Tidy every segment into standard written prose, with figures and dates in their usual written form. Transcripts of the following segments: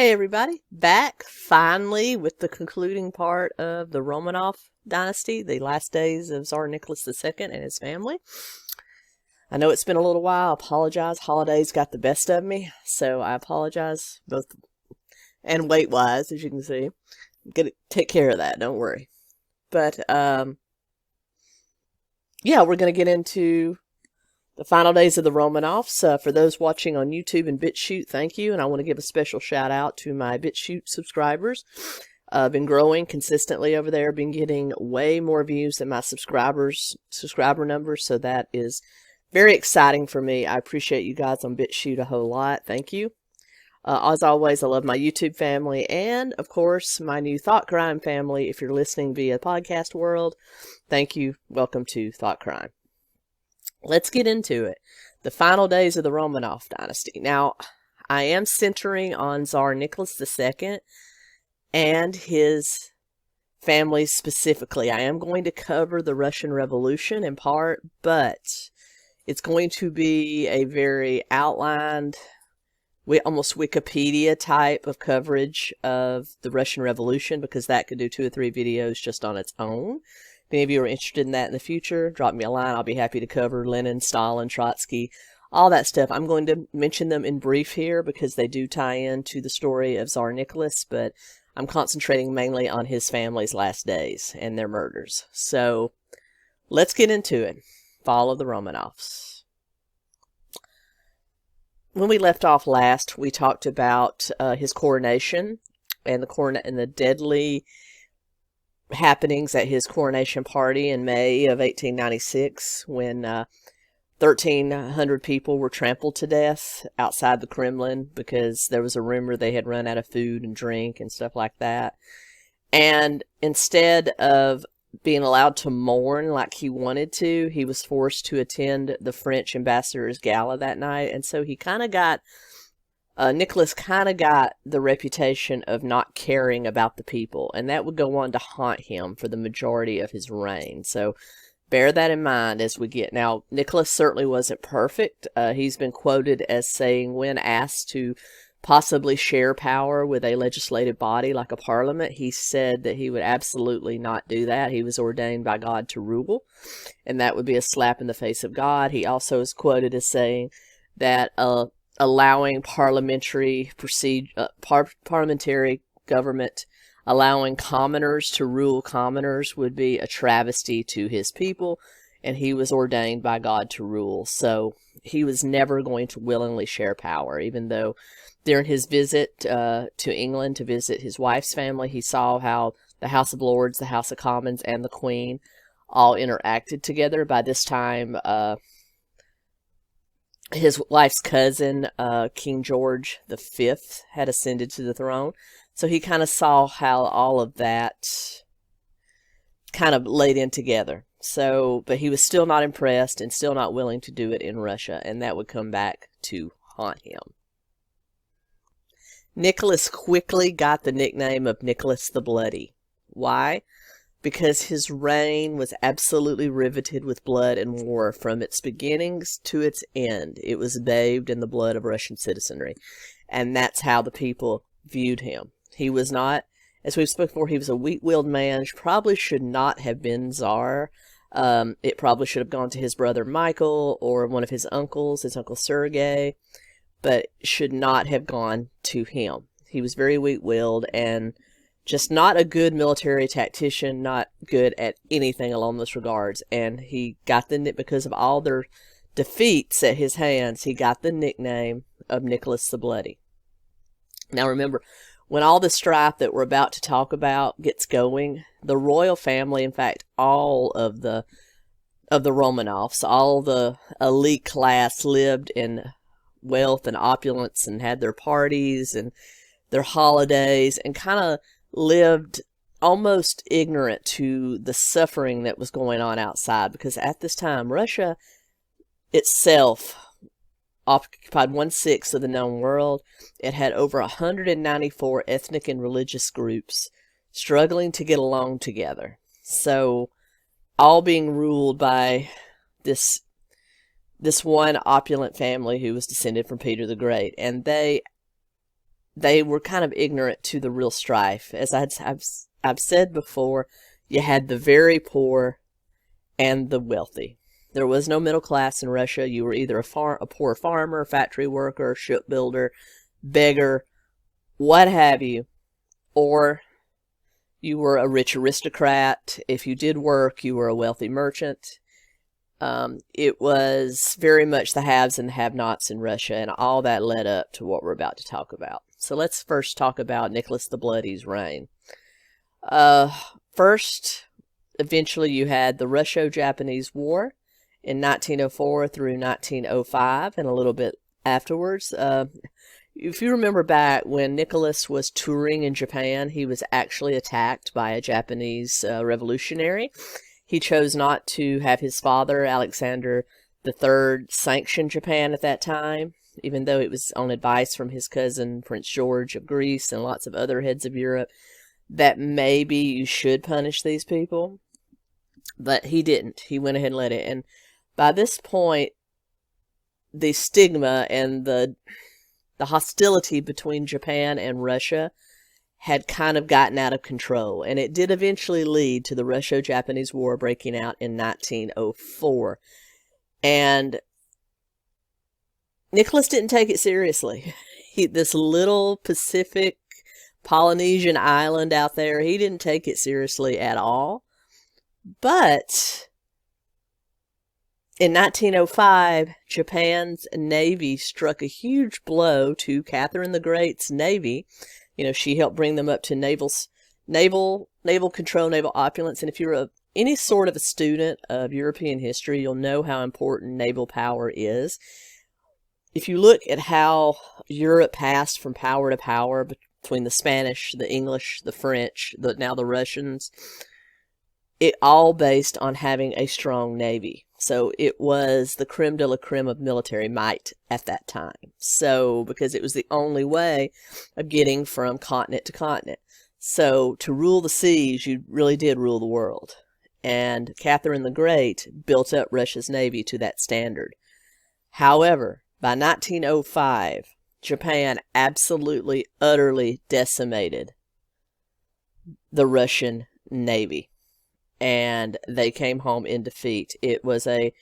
Hey everybody, back finally with the concluding part of the Romanov dynasty, the last days of Tsar Nicholas II and his family. I know it's been a little while, I apologize, holidays got the best of me, so I apologize both and weight-wise, as you can see. I'm gonna take care of that, don't worry. But, yeah, we're gonna get into the final days of the Romanovs. For those watching on YouTube and BitChute, thank you. And I want to give a special shout out to my BitChute subscribers. I've been growing consistently over there, been getting way more views than my subscriber numbers. So that is very exciting for me. I appreciate you guys on BitChute a whole lot. Thank you. As always, I love my YouTube family and, of course, my new Thought Crime family. If you're listening via podcast world, thank you. Welcome to Thought Crime. Let's get into it. The final days of the Romanov dynasty. Now, I am centering on Tsar Nicholas II and his family specifically. I am going to cover the Russian Revolution in part, but it's going to be a very outlined, almost Wikipedia type of coverage of the Russian Revolution, because that could do 2 or 3 videos just on its own. If any of you are interested in that in the future, drop me a line. I'll be happy to cover Lenin, Stalin, Trotsky, all that stuff. I'm going to mention them in brief here because they do tie into the story of Tsar Nicholas, but I'm concentrating mainly on his family's last days and their murders. So let's get into it. Fall of the Romanovs. When we left off last, we talked about his coronation and the deadly happenings at his coronation party in May of 1896 when 1,300 people were trampled to death outside the Kremlin because there was a rumor they had run out of food and drink and stuff like that. And instead of being allowed to mourn like he wanted to, he was forced to attend the French ambassador's gala that night. And so he kind of got Nicholas kind of got the reputation of not caring about the people, and that would go on to haunt him for the majority of his reign. So bear that in mind as we get. Now, Nicholas certainly wasn't perfect. He's been quoted as saying when asked to possibly share power with a legislative body like a parliament, he said that he would absolutely not do that. He was ordained by God to rule, and that would be a slap in the face of God. He also is quoted as saying that allowing parliamentary government, allowing commoners to rule commoners would be a travesty to his people, and he was ordained by God to rule. So he was never going to willingly share power, even though during his visit to England to visit his wife's family, he saw how the House of Lords, the House of Commons, and the Queen all interacted together. By this time, his wife's cousin, King George V, had ascended to the throne. So he kind of saw how all of that kind of laid in together. So, but he was still not impressed and still not willing to do it in Russia, and that would come back to haunt him. Nicholas quickly got the nickname of Nicholas the Bloody. Why? Because his reign was absolutely riveted with blood and war from its beginnings to its end. It was bathed in the blood of Russian citizenry. And that's how the people viewed him. He was not, as we've spoken before, he was a weak-willed man, probably should not have been Tsar. It probably should have gone to his brother Michael or one of his uncles, his uncle Sergei, but should not have gone to him. He was very weak-willed and just not a good military tactician, not good at anything along those regards. And he got because of all their defeats at his hands, he got the nickname of Nicholas the Bloody. Now remember, when all the strife that we're about to talk about gets going, the royal family, in fact, all of the Romanovs, all the elite class lived in wealth and opulence and had their parties and their holidays and kind of lived almost ignorant to the suffering that was going on outside, because at this time Russia itself occupied 1/6 of the known world. It had over 194 ethnic and religious groups struggling to get along together. So all being ruled by this one opulent family who was descended from Peter the Great. And they they were kind of ignorant to the real strife. As I've said before, you had the very poor and the wealthy. There was no middle class in Russia. You were either a poor farmer, factory worker, shipbuilder, beggar, what have you, or you were a rich aristocrat. If you did work, you were a wealthy merchant. It was very much the haves and the have-nots in Russia, and all that led up to what we're about to talk about. So let's first talk about Nicholas the Bloody's reign. First, eventually you had the Russo-Japanese War in 1904 through 1905, and a little bit afterwards. If you remember back when Nicholas was touring in Japan, he was actually attacked by a Japanese revolutionary. He chose not to have his father, Alexander III, sanction Japan at that time, even though it was on advice from his cousin, Prince George of Greece, and lots of other heads of Europe, that maybe you should punish these people. But he didn't. He went ahead and let it. And by this point, the stigma and the hostility between Japan and Russia had kind of gotten out of control. And it did eventually lead to the Russo-Japanese War breaking out in 1904. And Nicholas didn't take it seriously. This little Pacific Polynesian island out there, he didn't take it seriously at all. But in 1905, Japan's navy struck a huge blow to Catherine the Great's navy. You know, she helped bring them up to naval control, naval opulence. And if you're any sort of a student of European history, you'll know how important naval power is. If you look at how Europe passed from power to power between the Spanish, the English, the French, now the Russians, it all based on having a strong navy. So it was the creme de la creme of military might at that time. So, because it was the only way of getting from continent to continent. So to rule the seas, you really did rule the world. And Catherine the Great built up Russia's navy to that standard. However, by 1905, Japan absolutely, utterly decimated the Russian navy. And they came home in defeat. It was a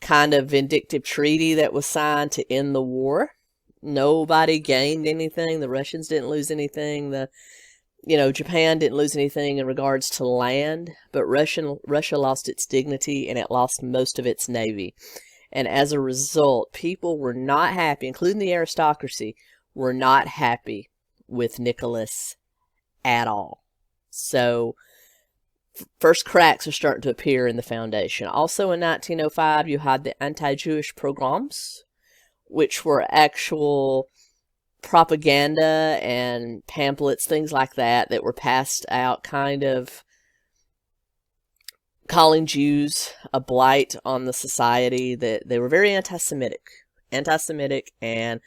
kind of vindictive treaty that was signed to end the war. Nobody gained anything. The Russians didn't lose anything. Japan didn't lose anything in regards to land, but Russia lost its dignity and it lost most of its navy. And as a result, people were not happy, including the aristocracy, were not happy with Nicholas at all. So first cracks are starting to appear in the foundation. Also in 1905, you had the anti-Jewish pogroms, which were actual propaganda and pamphlets, things like that were passed out, kind of calling Jews a blight on the society. That they were very anti-Semitic, and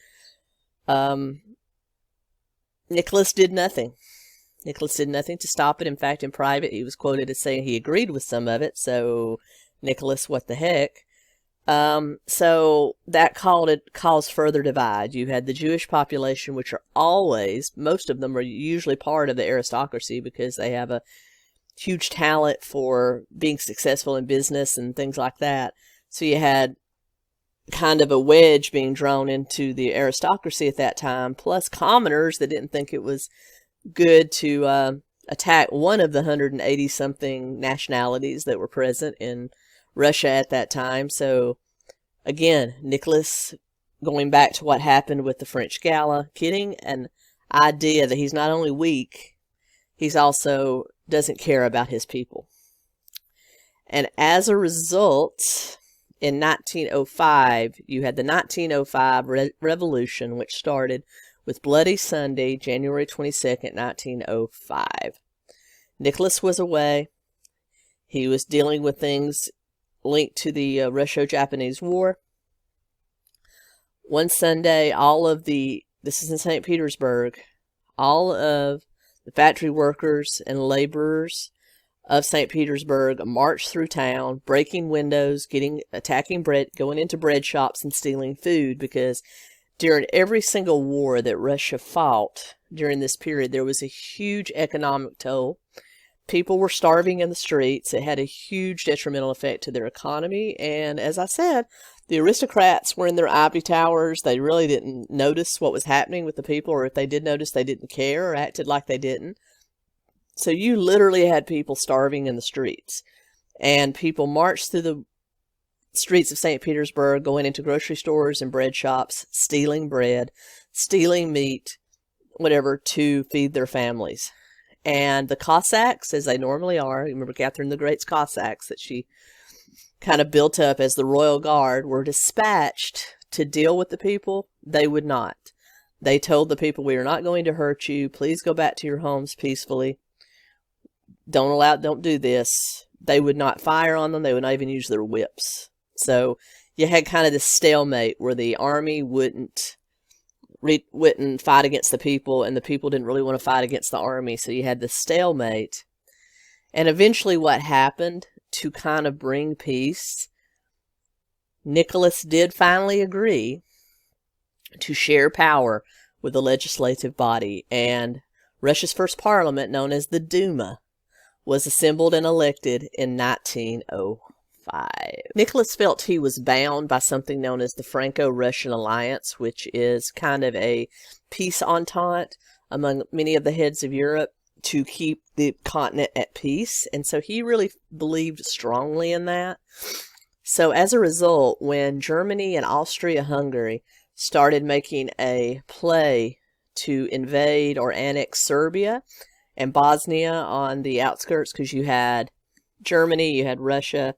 Nicholas did nothing. Nicholas did nothing to stop it. In fact, in private, he was quoted as saying he agreed with some of it. So, Nicholas, what the heck? So that caused further divide. You had the Jewish population, which are most of them are usually part of the aristocracy because they have a huge talent for being successful in business and things like that. So you had kind of a wedge being drawn into the aristocracy at that time, plus commoners that didn't think it was good to attack one of the 180-something nationalities that were present in Russia at that time. So, again, Nicholas, going back to what happened with the French Gala, getting an idea that he's not only weak, he's also doesn't care about his people. And as a result, in 1905, you had the 1905 revolution, which started with Bloody Sunday, January 22nd, 1905. Nicholas was away. He was dealing with things linked to the Russo-Japanese War. One Sunday, this is in St. Petersburg, all of the factory workers and laborers of St. Petersburg marched through town, breaking windows, going into bread shops and stealing food, because during every single war that Russia fought during this period, there was a huge economic toll. People were starving in the streets. It had a huge detrimental effect to their economy. And as I said, the aristocrats were in their ivory towers. They really didn't notice what was happening with the people, or if they did notice, they didn't care or acted like they didn't. So you literally had people starving in the streets. And people marched through the streets of St. Petersburg, going into grocery stores and bread shops, stealing bread, stealing meat, whatever, to feed their families. And the Cossacks, as they normally are, remember Catherine the Great's Cossacks that she kind of built up as the royal guard, were dispatched to deal with the people. They would not. They told the people, we are not going to hurt you. Please go back to your homes peacefully. Don't do this. They would not fire on them. They would not even use their whips. So you had kind of this stalemate where the army wouldn't fight against the people, and the people didn't really want to fight against the army. So you had this stalemate. And eventually what happened to kind of bring peace, Nicholas did finally agree to share power with the legislative body. And Russia's first parliament, known as the Duma, was assembled and elected in 1905. Nicholas felt he was bound by something known as the Franco-Russian Alliance, which is kind of a peace entente among many of the heads of Europe to keep the continent at peace. And so he really believed strongly in that. So as a result, when Germany and Austria-Hungary started making a play to invade or annex Serbia and Bosnia on the outskirts, because you had Germany, you had Russia,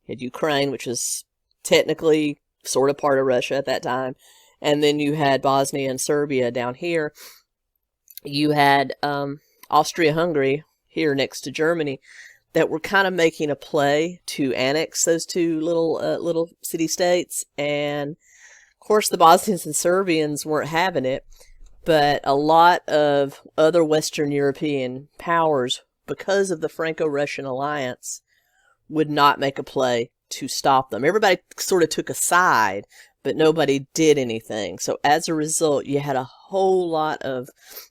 you had Ukraine, which was technically sort of part of Russia at that time, and then you had Bosnia and Serbia down here. You had Austria-Hungary here next to Germany that were kind of making a play to annex those two little city-states. And, of course, the Bosnians and Serbians weren't having it. But a lot of other Western European powers, because of the Franco-Russian alliance, would not make a play to stop them. Everybody sort of took a side, but nobody did anything. So as a result, you had a whole lot of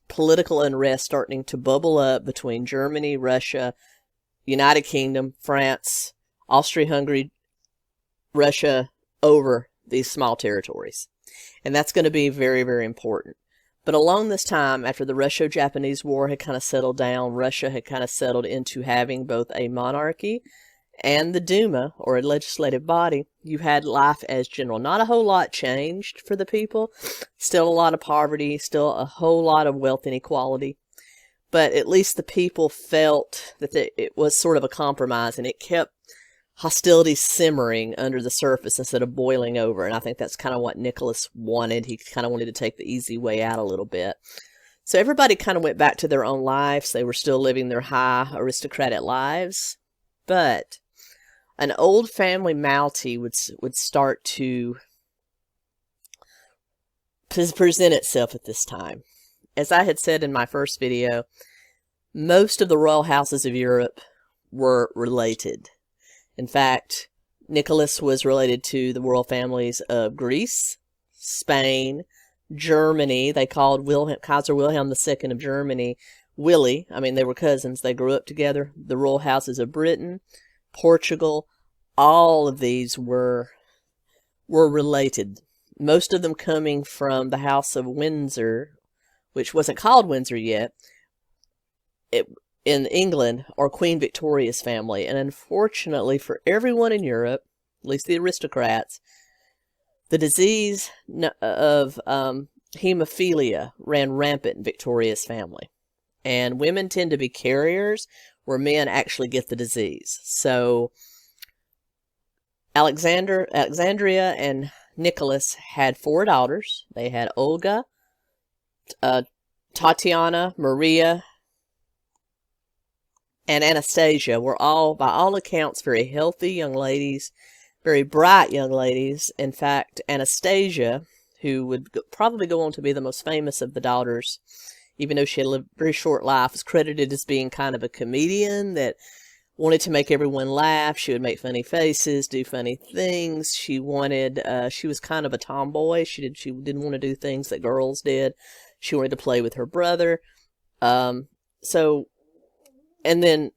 political unrest starting to bubble up between Germany, Russia, United Kingdom, France, Austria-Hungary, Russia, over these small territories. And that's going to be very, very important. But along this time, after the Russo-Japanese War had kind of settled down, Russia had kind of settled into having both a monarchy and the Duma, or a legislative body. You had life as general. Not a whole lot changed for the people. Still a lot of poverty, still a whole lot of wealth inequality. But at least the people felt that it was sort of a compromise, and it kept hostilities simmering under the surface instead of boiling over. And I think that's kind of what Nicholas wanted. He kind of wanted to take the easy way out a little bit. So everybody kind of went back to their own lives. They were still living their high aristocratic lives. But an old family malady would start to present itself at this time. As I had said in my first video, most of the royal houses of Europe were related. In fact, Nicholas was related to the royal families of Greece, Spain, Germany. They called Kaiser Wilhelm II of Germany Willie. I mean, they were cousins. They grew up together. The royal houses of Britain, Portugal, all of these were related. Most of them coming from the House of Windsor, which wasn't called Windsor yet. In England, or Queen Victoria's family. And unfortunately for everyone in Europe, at least the aristocrats, the disease of hemophilia ran rampant in Victoria's family. And women tend to be carriers where men actually get the disease. So Alexandria and Nicholas had 4 daughters. They had Olga, Tatiana, Maria, and Anastasia. Were all, by all accounts, very healthy young ladies, very bright young ladies. In fact, Anastasia, who would probably go on to be the most famous of the daughters, even though she had lived a very short life, was credited as being kind of a comedian that wanted to make everyone laugh. She would make funny faces, do funny things. She wanted, she was kind of a tomboy. She didn't want to do things that girls did. She wanted to play with her brother. So, and then,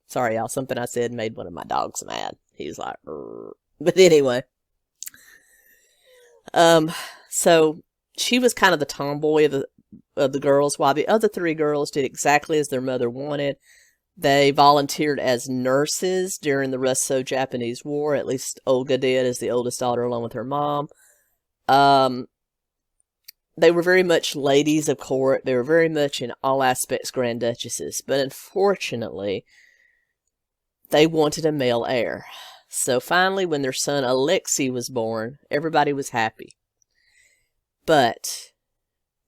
sorry y'all, something I said made one of my dogs mad. He's like, "Rrr." But anyway, so she was kind of the tomboy of the girls, while the other three girls did exactly as their mother wanted. They volunteered as nurses during the Russo-Japanese War. At least Olga did, as the oldest daughter, along with her mom. They were very much ladies of court. They were very much in all aspects Grand Duchesses. But unfortunately, they wanted a male heir. So finally, when their son Alexei was born, everybody was happy. But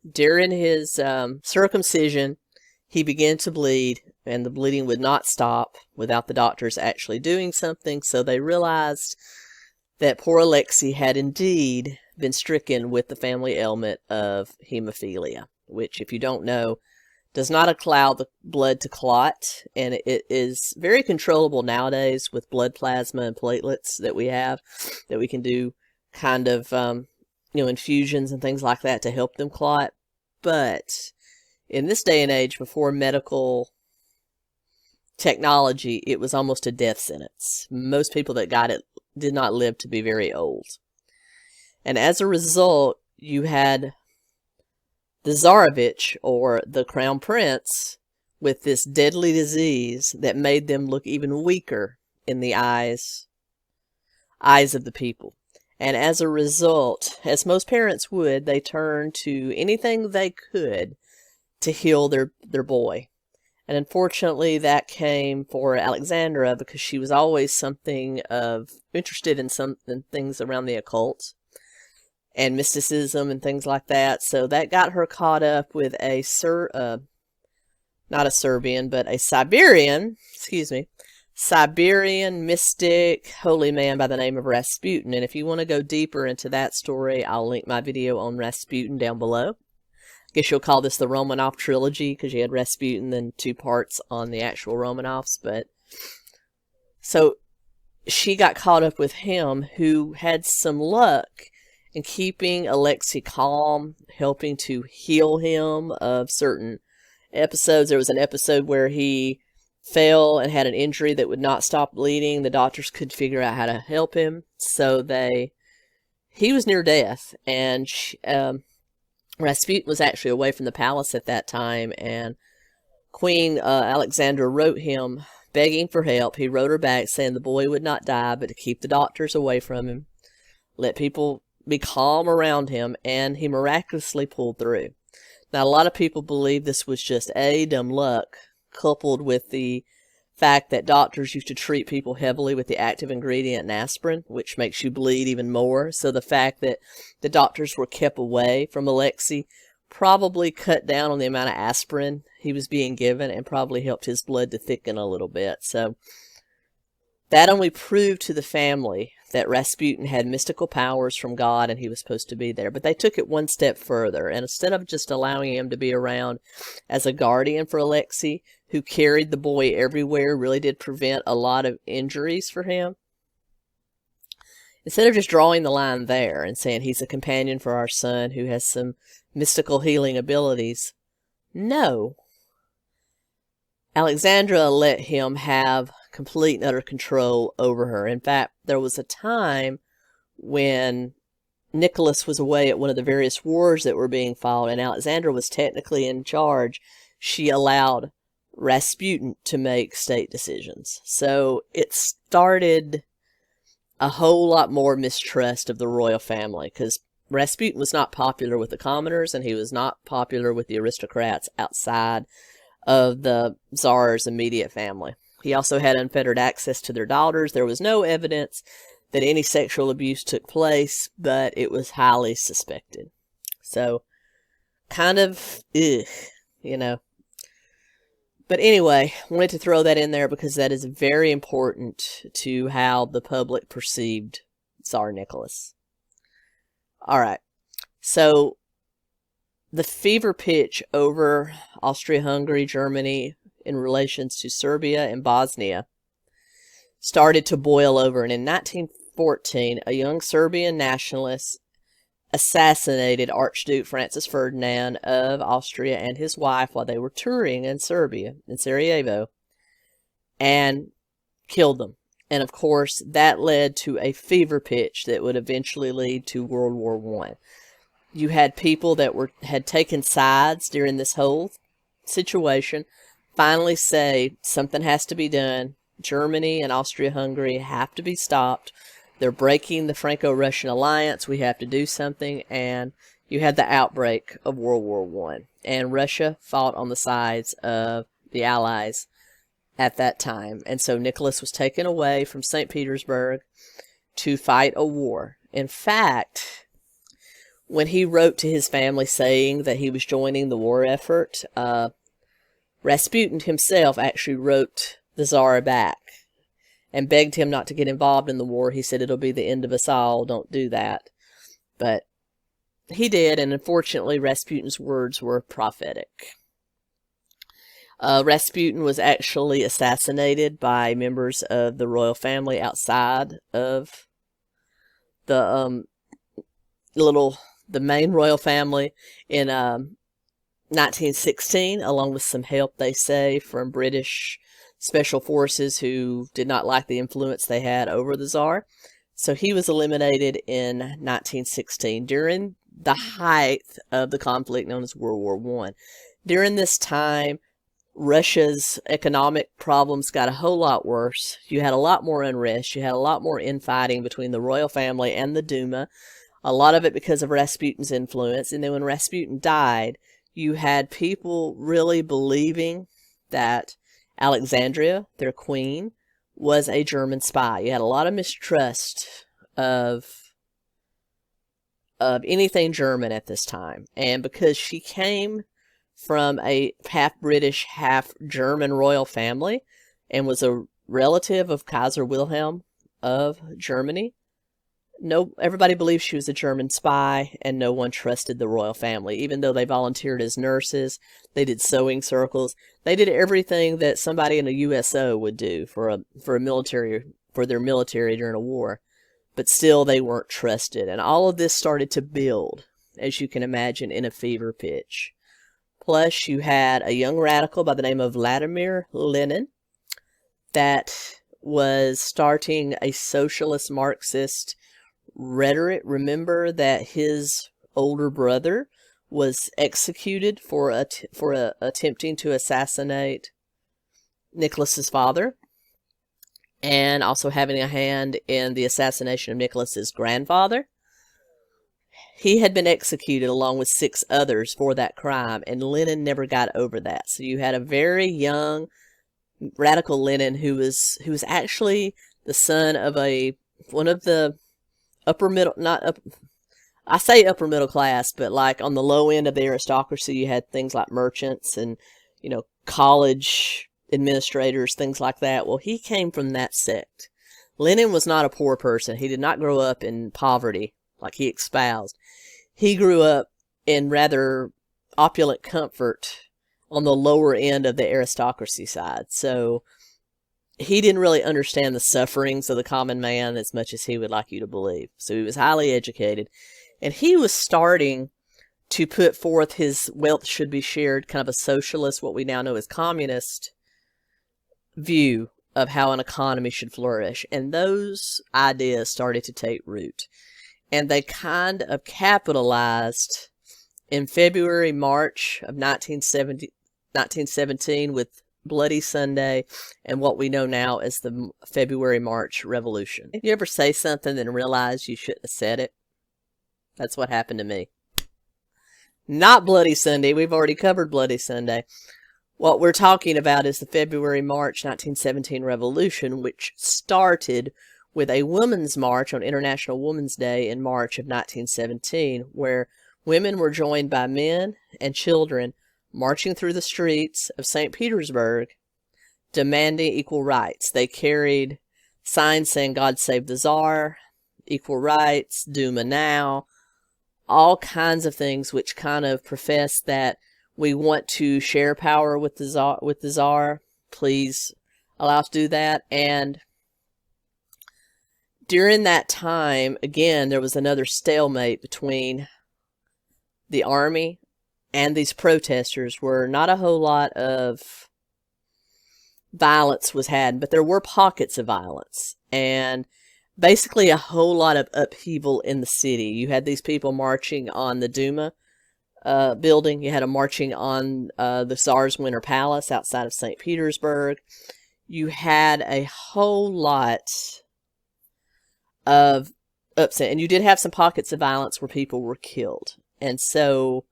during his circumcision, he began to bleed, and the bleeding would not stop without the doctors actually doing something. So they realized that poor Alexei had indeed been stricken with the family ailment of hemophilia, which, if you don't know, does not allow the blood to clot, and it is very controllable nowadays with blood plasma and platelets that we have, that we can do kind of, infusions and things like that to help them clot. But in this day and age, before medical technology, it was almost a death sentence. Most people that got it did not live to be very old. And as a result, you had the Tsarevich, or the Crown Prince, with this deadly disease that made them look even weaker in the eyes of the people. And as a result, as most parents would, they turned to anything they could to heal their boy. And unfortunately, that came for Alexandra, because she was always something of interested in things around the occult and mysticism and things like that. So that got her caught up with a not a Serbian, but a Siberian mystic holy man by the name of Rasputin. And if you want to go deeper into that story, I'll link my video on Rasputin down below. I guess you'll call this the Romanov trilogy, because you had Rasputin, then 2 parts on the actual Romanovs. But so she got caught up with him, who had some luck in keeping Alexei calm, helping to heal him of certain episodes. There was an episode where he fell and had an injury that would not stop bleeding. The doctors could figure out how to help him, so he was near death, and Rasputin was actually away from the palace at that time, and Queen Alexandra wrote him begging for help. He wrote her back saying the boy would not die, but to keep the doctors away from him, let people be calm around him, and he miraculously pulled through. Now, a lot of people believe this was just dumb luck, coupled with the fact that doctors used to treat people heavily with the active ingredient aspirin, which makes you bleed even more. So the fact that the doctors were kept away from Alexei probably cut down on the amount of aspirin he was being given, and probably helped his blood to thicken a little bit. So that only proved to the family that Rasputin had mystical powers from God, and he was supposed to be there. But they took it one step further, and instead of just allowing him to be around as a guardian for Alexei, who carried the boy everywhere, really did prevent a lot of injuries for him, instead of just drawing the line there and saying he's a companion for our son who has some mystical healing abilities, no. Alexandra let him have complete and utter control over her. In fact, there was a time when Nicholas was away at one of the various wars that were being fought, and Alexandra was technically in charge. She allowed Rasputin to make state decisions. So it started a whole lot more mistrust of the royal family, because Rasputin was not popular with the commoners, and he was not popular with the aristocrats outside of the Tsar's immediate family. He also had unfettered access to their daughters. There was no evidence that any sexual abuse took place, but it was highly suspected. So, kind of, But anyway, wanted to throw that in there because that is very important to how the public perceived Tsar Nicholas. Alright, so the fever pitch over Austria-Hungary, Germany, in relations to Serbia and Bosnia started to boil over. And in 1914, a young Serbian nationalist assassinated Archduke Francis Ferdinand of Austria and his wife while they were touring in Serbia, in Sarajevo, and killed them. And of course, that led to a fever pitch that would eventually lead to World War I. You had people that had taken sides during this whole situation finally say something has to be done. Germany and Austria-Hungary have to be stopped. They're breaking the Franco-Russian alliance. We have to do something. And you had the outbreak of World War I. And Russia fought on the sides of the Allies at that time. And so Nicholas was taken away from St. Petersburg to fight a war. In fact, when he wrote to his family saying that he was joining the war effort, Rasputin himself actually wrote the Tsar back and begged him not to get involved in the war. He said, "It'll be the end of us all. Don't do that." But he did, and unfortunately, Rasputin's words were prophetic. Rasputin was actually assassinated by members of the royal family outside of the main royal family in 1916, along with some help, they say, from British special forces who did not like the influence they had over the Tsar. So he was eliminated in 1916 during the height of the conflict known as World War I. During this time, Russia's economic problems got a whole lot worse. You had a lot more unrest. You had a lot more infighting between the royal family and the Duma. A lot of it because of Rasputin's influence. And then when Rasputin died, you had people really believing that Alexandria, their queen, was a German spy. You had a lot of mistrust of anything German at this time. And because she came from a half-British, half-German royal family and was a relative of Kaiser Wilhelm of Germany, everybody believed she was a German spy, and no one trusted the royal family. Even though they volunteered as nurses, they did sewing circles, they did everything that somebody in a USO would do for their military during a war. But still, they weren't trusted, and all of this started to build, as you can imagine, in a fever pitch. Plus, you had a young radical by the name of Vladimir Lenin that was starting a socialist Marxist rhetoric. Remember that his older brother was executed for attempting to assassinate Nicholas's father, and also having a hand in the assassination of Nicholas's grandfather. He had been executed along with 6 others for that crime, and Lenin never got over that. So you had a very young radical Lenin who was actually the son of one of the upper middle, I say upper middle class, but like on the low end of the aristocracy, you had things like merchants and, college administrators, things like that. Well, he came from that sect. Lenin was not a poor person. He did not grow up in poverty like he espoused. He grew up in rather opulent comfort on the lower end of the aristocracy side. So he didn't really understand the sufferings of the common man as much as he would like you to believe. So he was highly educated. And he was starting to put forth his wealth should be shared, kind of a socialist, what we now know as communist view of how an economy should flourish. And those ideas started to take root. And they kind of capitalized in February, March of 1917 with Bloody Sunday and what we know now as the February-March Revolution. You ever say something and realize you shouldn't have said it? That's what happened to me. Not Bloody Sunday. We've already covered Bloody Sunday. What we're talking about is the February-March 1917 Revolution, which started with a women's march on International Women's Day in March of 1917, where women were joined by men and children marching through the streets of St. Petersburg, demanding equal rights. They carried signs saying, "God save the Tsar," equal rights, Duma now, all kinds of things which kind of professed that We want to share power with the Tsar. Please allow us to do that. And during that time, again, there was another stalemate between the army and these protesters, where not a whole lot of violence was had, but there were pockets of violence. And basically a whole lot of upheaval in the city. You had these people marching on the Duma building. You had them marching on the Tsar's Winter Palace outside of St. Petersburg. You had a whole lot of upset. And you did have some pockets of violence where people were killed. And so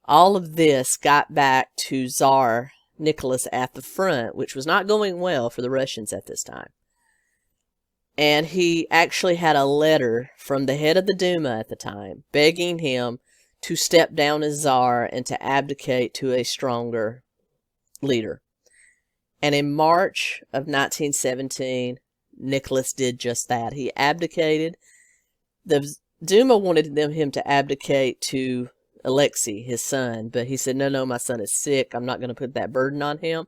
all of this got back to Tsar Nicholas at the front, which was not going well for the Russians at this time. And he actually had a letter from the head of the Duma at the time begging him to step down as Tsar and to abdicate to a stronger leader. And in March of 1917, Nicholas did just that. He abdicated. The Duma wanted him to abdicate to Alexei, his son, but he said, no, my son is sick. I'm not going to put that burden on him.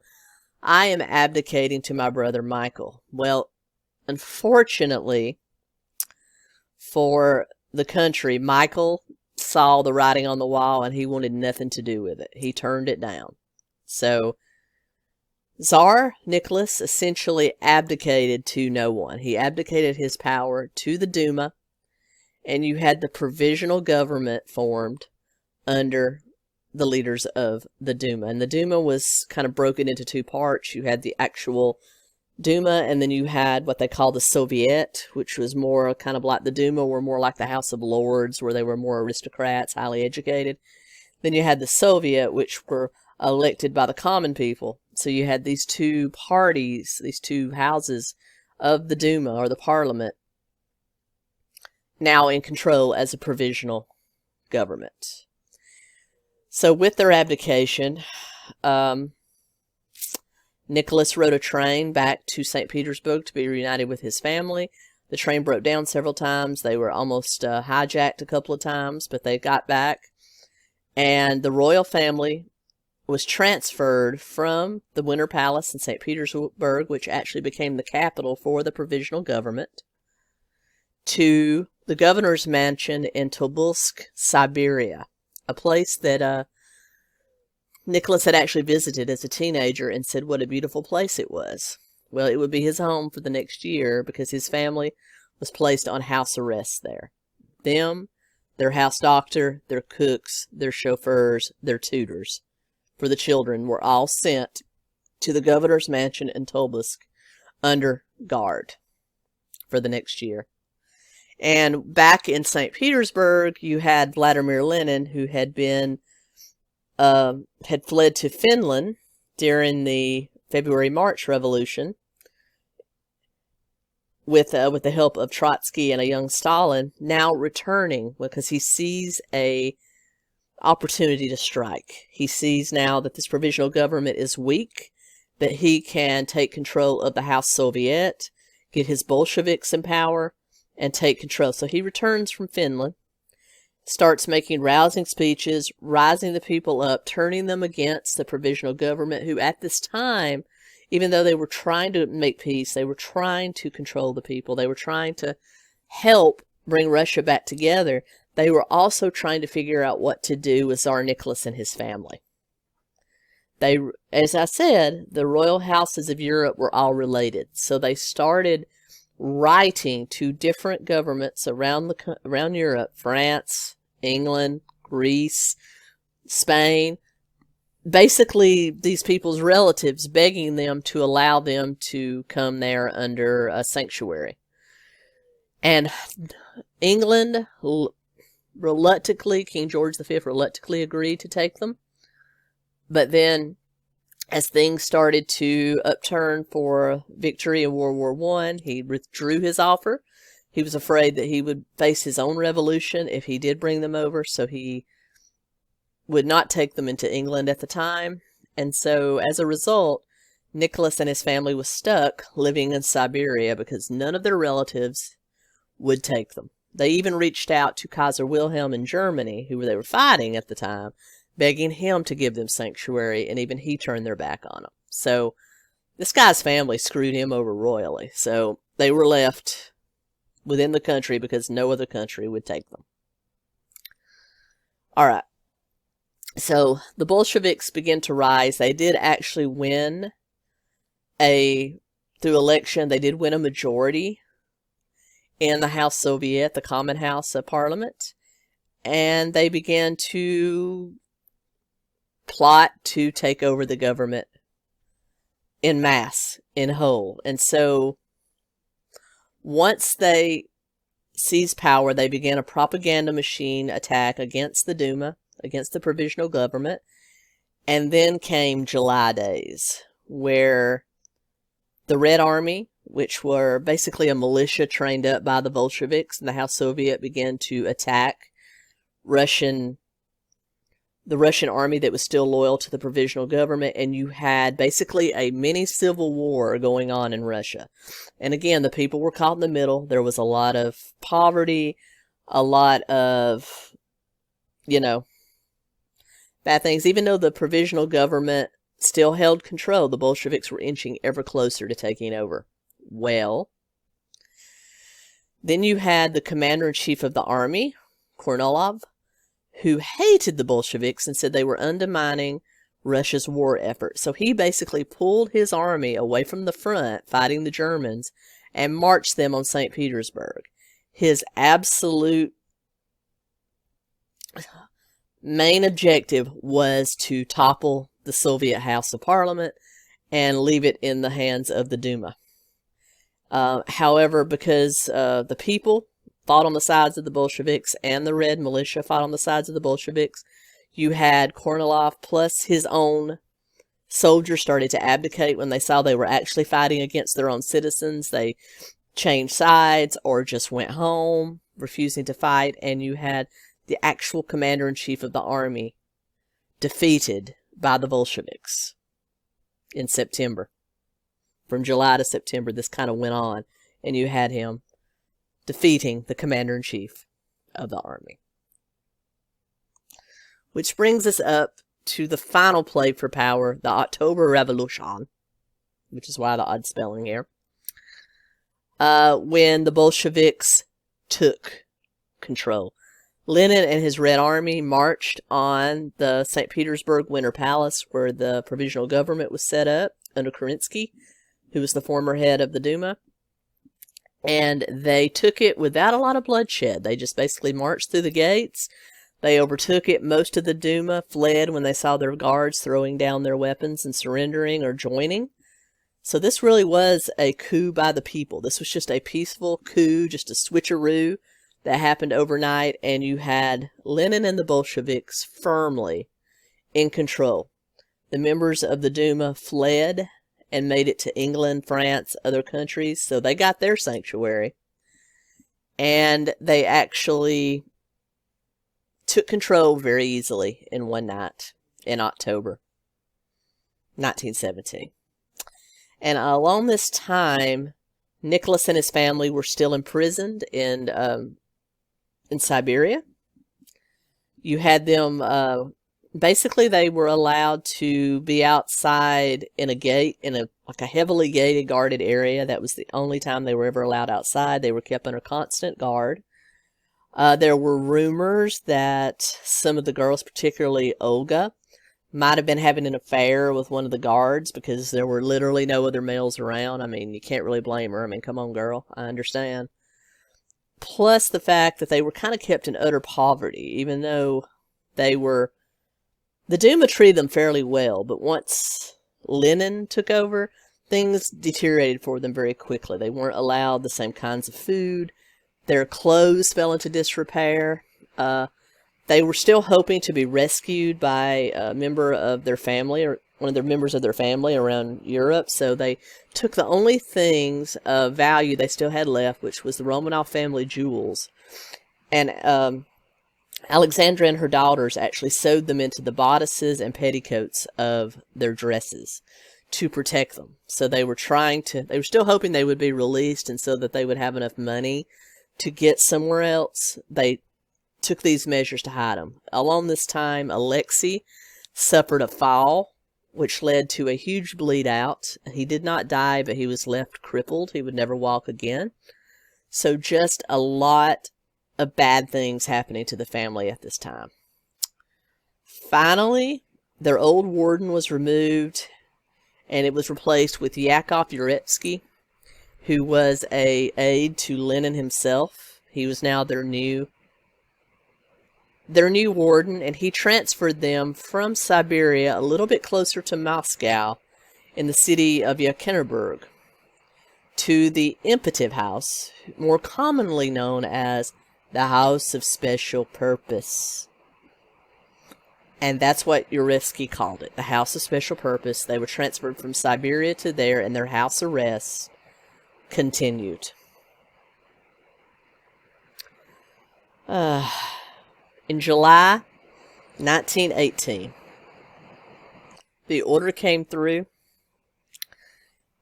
I am abdicating to my brother Michael. Well, unfortunately for the country, Michael saw the writing on the wall and he wanted nothing to do with it. He turned it down. So Tsar Nicholas essentially abdicated to no one. He abdicated his power to the Duma, and you had the provisional government formed under the leaders of the Duma. And the Duma was kind of broken into two parts. You had the actual Duma, and then you had what they call the Soviet, which was more kind of like the Duma, were more like the House of Lords, where they were more aristocrats, highly educated. Then you had the Soviet, which were elected by the common people. So you had these two parties, these two houses of the Duma, or the parliament, now in control as a provisional government. So with their abdication, Nicholas rode a train back to St. Petersburg to be reunited with his family. The train broke down several times. They were almost hijacked a couple of times, but they got back. And the royal family was transferred from the Winter Palace in St. Petersburg, which actually became the capital for the provisional government, to the governor's mansion in Tobolsk, Siberia, a place that Nicholas had actually visited as a teenager and said what a beautiful place it was. Well, it would be his home for the next year because his family was placed on house arrest there. Them, their house doctor, their cooks, their chauffeurs, their tutors for the children were all sent to the governor's mansion in Tobolsk under guard for the next year. And back in St. Petersburg, you had Vladimir Lenin, who had been had fled to Finland during the February-March Revolution with the help of Trotsky and a young Stalin, now returning because he sees a opportunity to strike. He sees now that this provisional government is weak, that he can take control of the House Soviet, get his Bolsheviks in power, and take control. So he returns from Finland, starts making rousing speeches, rising the people up, turning them against the provisional government, who at this time, even though they were trying to make peace, they were trying to control the people, they were trying to help bring Russia back together, they were also trying to figure out what to do with Tsar Nicholas and his family. They, as I said, the royal houses of Europe were all related, so they started writing to different governments around Europe, France, England, Greece, Spain, basically these people's relatives, begging them to allow them to come there under a sanctuary. And England reluctantly, King George V reluctantly agreed to take them. But then, as things started to upturn for victory in World War I, he withdrew his offer. He was afraid that he would face his own revolution if he did bring them over, so he would not take them into England at the time. And so, as a result, Nicholas and his family was stuck living in Siberia because none of their relatives would take them. They even reached out to Kaiser Wilhelm in Germany, who they were fighting at the time. begging him to give them sanctuary, and even he turned their back on him. So this guy's family screwed him over royally. So they were left within the country because no other country would take them. All right. So the Bolsheviks began to rise. They did actually win through election, they did win a majority in the House Soviet, the Common House of Parliament. And they began to plot to take over the government en masse, in whole. And so once they seized power, they began a propaganda machine attack against the Duma, against the provisional government. And then came July days, where the Red Army, which were basically a militia trained up by the Bolsheviks, and the House Soviet began to attack the Russian army that was still loyal to the provisional government, and you had basically a mini civil war going on in Russia. And again, the people were caught in the middle. There was a lot of poverty, a lot of, bad things. Even though the provisional government still held control, the Bolsheviks were inching ever closer to taking over. Well, then you had the commander-in-chief of the army, Kornilov, who hated the Bolsheviks and said they were undermining Russia's war effort. So he basically pulled his army away from the front, fighting the Germans, and marched them on St. Petersburg. His absolute main objective was to topple the Soviet House of Parliament and leave it in the hands of the Duma. However, because the people fought on the sides of the Bolsheviks and the Red Militia fought on the sides of the Bolsheviks, you had Kornilov plus his own soldiers started to abdicate when they saw they were actually fighting against their own citizens. They changed sides or just went home, refusing to fight, and you had the actual commander-in-chief of the army defeated by the Bolsheviks in September. From July to September, this kind of went on, and you had him defeating the commander-in-chief of the army. Which brings us up to the final play for power, the October Revolution, which is why the odd spelling here, when the Bolsheviks took control. Lenin and his Red Army marched on the St. Petersburg Winter Palace, where the provisional government was set up under Kerensky, who was the former head of the Duma. And they took it without a lot of bloodshed. They just basically marched through the gates. They overtook it. Most of the Duma fled when they saw their guards throwing down their weapons and surrendering or joining. So this really was a coup by the people. This was just a peaceful coup, just a switcheroo that happened overnight, and you had Lenin and the Bolsheviks firmly in control. The members of the Duma fled and made it to England, France, other countries, so they got their sanctuary. And they actually took control very easily in one night in October 1917. And along this time, Nicholas and his family were still imprisoned in Siberia. You had them, basically they were allowed to be outside in a gate, in a heavily gated, guarded area. That was the only time they were ever allowed outside. They were kept under constant guard. There were rumors that some of the girls, particularly Olga, might have been having an affair with one of the guards because there were literally no other males around. I mean, you can't really blame her. I mean, come on, girl. I understand. Plus the fact that they were kind of kept in utter poverty, even though the Duma treated them fairly well. But once Lenin took over, things deteriorated for them very quickly. They weren't allowed the same kinds of food. Their clothes fell into disrepair. They were still hoping to be rescued by a member of their family, or one of the members of their family around Europe. So they took the only things of value they still had left, which was the Romanov family jewels. And Alexandra and her daughters actually sewed them into the bodices and petticoats of their dresses to protect them. So they were still hoping they would be released, and so that they would have enough money to get somewhere else. They took these measures to hide them. Along this time, Alexei suffered a fall, which led to a huge bleed out. He did not die, but he was left crippled. He would never walk again. So just a lot of bad things happening to the family at this time. Finally, their old warden was removed, and it was replaced with Yakov Uretsky, who was an aide to Lenin himself. He was now their new warden, and he transferred them from Siberia a little bit closer to Moscow in the city of Yekaterinburg to the Imperative House, more commonly known as the House of Special Purpose. And that's what Uretsky called it, the House of Special Purpose. They were transferred from Siberia to there, and their house arrests continued. In July 1918, the order came through,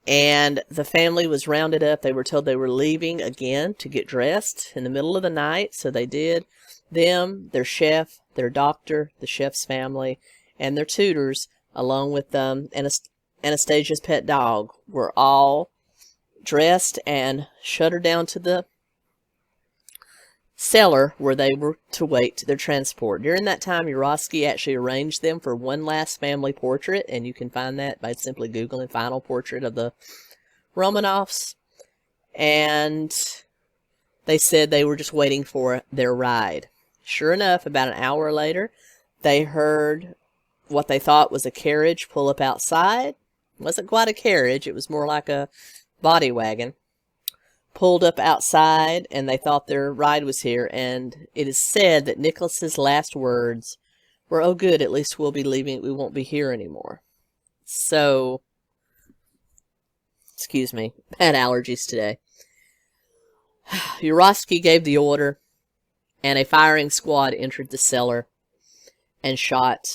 and the family was rounded up. They were told they were leaving again to get dressed in the middle of the night, so they did. Them, their chef, their doctor, the chef's family, and their tutors, along with Anastasia's pet dog, were all dressed and shuttered down to the cellar where they were to wait their transport. During that time, Uretsky actually arranged them for one last family portrait, and you can find that by simply Googling final portrait of the Romanovs. And they said they were just waiting for their ride. Sure enough, about an hour later, they heard what they thought was a carriage pull up outside. It wasn't quite a carriage, it was more like a body wagon. Pulled up outside, and they thought their ride was here, and it is said that Nicholas's last words were, "Oh good, at least we'll be leaving, we won't be here anymore." So, excuse me, bad allergies today. Uretsky gave the order, and a firing squad entered the cellar and shot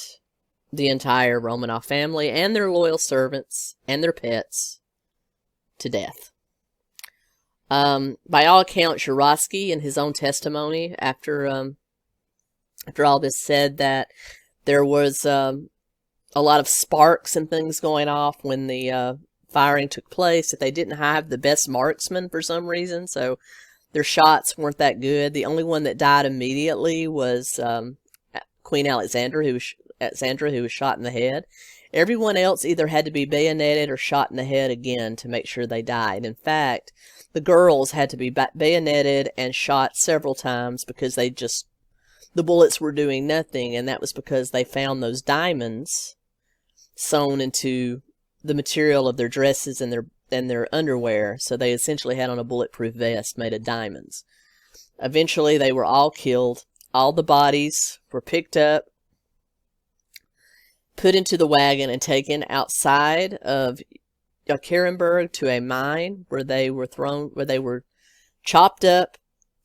the entire Romanov family and their loyal servants and their pets to death. By all accounts, Uretsky, in his own testimony, after all this, said that there was a lot of sparks and things going off when the firing took place, that they didn't have the best marksmen for some reason, so their shots weren't that good. The only one that died immediately was Queen Alexandra, who was shot in the head. Everyone else either had to be bayoneted or shot in the head again to make sure they died. In fact, the girls had to be bayoneted and shot several times because the bullets were doing nothing, and that was because they found those diamonds sewn into the material of their dresses and their underwear, so they essentially had on a bulletproof vest made of diamonds. Eventually, they were all killed. All the bodies were picked up, put into the wagon, and taken outside of Yekaterinburg to a mine where they were chopped up,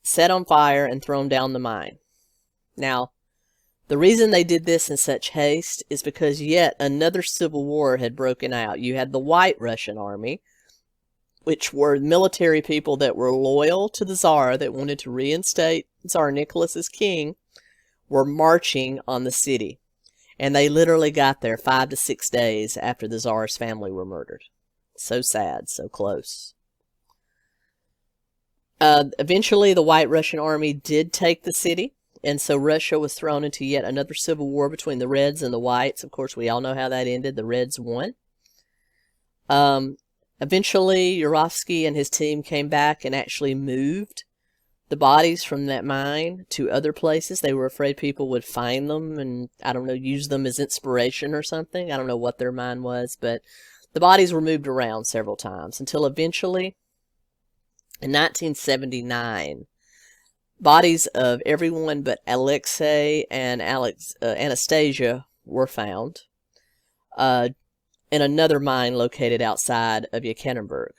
set on fire, and thrown down the mine. Now, the reason they did this in such haste is because yet another civil war had broken out. You had the White Russian Army, which were military people that were loyal to the Tsar, that wanted to reinstate Tsar Nicholas as king, were marching on the city. And they literally got there 5 to 6 days after the Tsar's family were murdered. So sad, so close. Eventually, the White Russian Army did take the city, and so Russia was thrown into yet another civil war between the Reds and the Whites. Of course, we all know how that ended. The Reds won. Eventually, Uretsky and his team came back and actually moved the bodies from that mine to other places. They were afraid people would find them and, I don't know, use them as inspiration or something. I don't know what their mind was, but the bodies were moved around several times until eventually, in 1979, bodies of everyone but Alexei and Anastasia were found in another mine located outside of Yekaterinburg.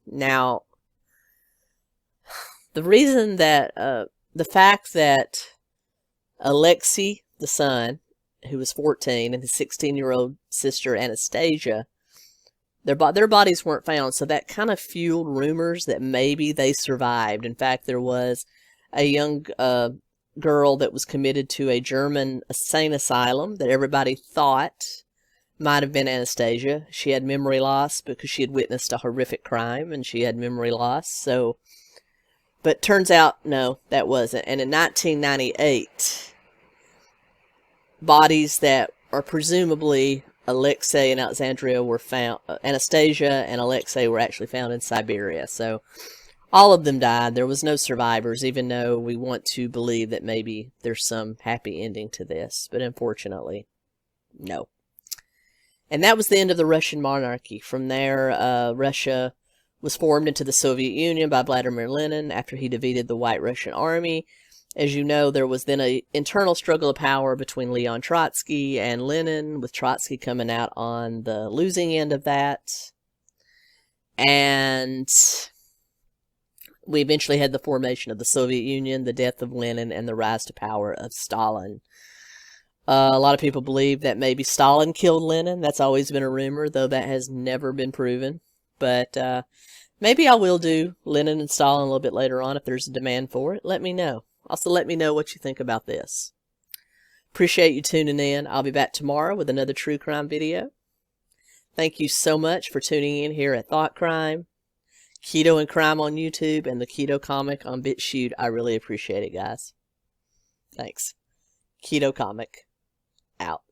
Now, the reason that, the fact that Alexei, the son, who was 14, and his 16-year-old sister Anastasia, their bodies weren't found, so that kind of fueled rumors that maybe they survived. In fact, there was a young girl that was committed to a German insane asylum that everybody thought might have been Anastasia. She had memory loss because she had witnessed a horrific crime and she had memory loss. So, but turns out, no, that wasn't. And in 1998, bodies that are presumably Alexei and Alexandria were found. Anastasia and Alexei were actually found in Siberia. So all of them died. There was no survivors, even though we want to believe that maybe there's some happy ending to this. But unfortunately, no. And that was the end of the Russian monarchy. From there, Russia was formed into the Soviet Union by Vladimir Lenin after he defeated the White Russian Army. As you know, there was then an internal struggle of power between Leon Trotsky and Lenin, with Trotsky coming out on the losing end of that. And we eventually had the formation of the Soviet Union, the death of Lenin, and the rise to power of Stalin. A lot of people believe that maybe Stalin killed Lenin. That's always been a rumor, though that has never been proven. But maybe I will do Lenin and Stalin a little bit later on if there's a demand for it. Let me know. Also, let me know what you think about this. Appreciate you tuning in. I'll be back tomorrow with another true crime video. Thank you so much for tuning in here at Thought Crime, Keto and Crime on YouTube, and the Keto Comic on BitChute. I really appreciate it, guys. Thanks. Keto Comic out.